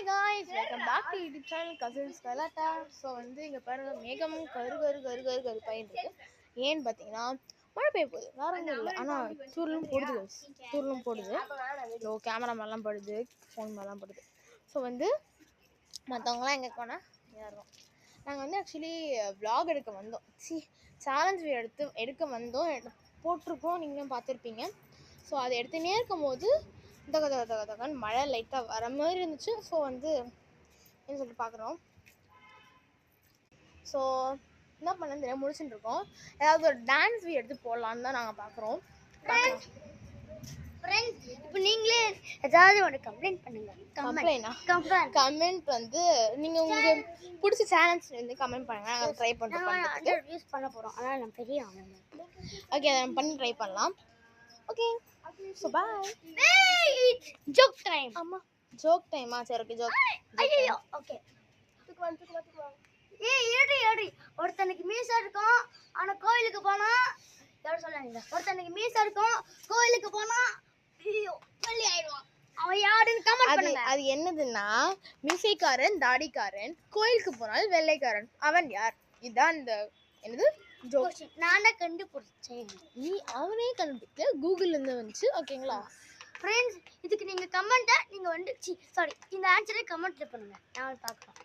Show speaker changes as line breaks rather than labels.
Hi guys, welcome back to YouTube channel Cousins Galata. So வந்து இங்கே பாருங்க மேகம் கருப்பாயின்னு இருக்கு. ஏன்னு பார்த்தீங்கன்னா மழை பெய்ய போகுது, வேற ஒன்றும் இல்லை. ஆனால் தூரலும் போடுது. ஸோ கேமரா மேலாம் படுது, ஃபோன் மேலாம் படுது. ஸோ வந்து மற்றவங்களாம் எங்கே போனால் ஏறுறோம். நாங்கள் வந்து ஆக்சுவலி vlog எடுக்க வந்தோம், சேலஞ்ச் எடுக்க வந்தோம், போட்டிருக்கோம், நீங்களும் பார்த்துருப்பீங்க. ஸோ அதை எடுத்துனே இருக்கும் போது தகன்னு மழை லைட்டாக வர மாதிரி இருந்துச்சு. ஸோ வந்து என்ன சொல்லிட்டு பார்க்குறோம். ஸோ என்ன பண்ணு தெரியாது முடிச்சுட்டு இருக்கோம். ஏதாவது ஒரு டான்ஸ் வீடியோ எடுத்து போடலான்னு தான் நாங்கள் பார்க்குறோம்.
இப்போ நீங்களே ஏதாவது ஒரு கம்ப்ளைண்ட் பண்ணுங்க.
கமெண்ட் வந்து நீங்கள் உங்களுக்கு பிடிச்ச சேனல்ஸ் வந்து கமெண்ட் பண்ணுங்கள், நாங்கள் ட்ரை பண்ணுறோம்.
யூஸ் பண்ண போகிறோம், ஆனால் நான் பெரிய ஆனேன்.
ஓகே, அதை நம்ம பண்ணி ட்ரை பண்ணலாம். Okay, so bye.
Joke time.
ஆமாம், ஜோக் டைமா? சரி, ஓகே, ஜோக்.
ஐயோ, ஓகே. ஏடி ஒருத்தனுக்கு மீசை இருக்கும், ஆனா கோயிலுக்கு போனா யாரும் சொல்லாதீங்க. ஒருத்தனுக்கு மீசை இருக்கும், கோயிலுக்கு போனா ஐயோ வெள்ளி ஆயிடுவான். அவன் யாருன்னு கமெண்ட் பண்ணுங்க.
அது என்னதுன்னா, மீசைக்காரன் தாடிக்காரன், கோயிலுக்கு போனால் வெள்ளைக்காரன், அவன் யார்? இதுதான் இந்த என்னது ஜோக்.
நானே கண்டுபிடிச்சேன்.
நீ அவனே கண்டுபிடிக்கல, கூகுள்ல இருந்து வந்துச்சு. ஓகேங்களா
ஃப்ரெண்ட்ஸ், இதுக்கு நீங்க கமெண்ட்டை நீங்க வந்து சாரி இந்த ஆன்சரை கமெண்ட்ல பண்ணுங்க, நான் பார்க்குறேன்.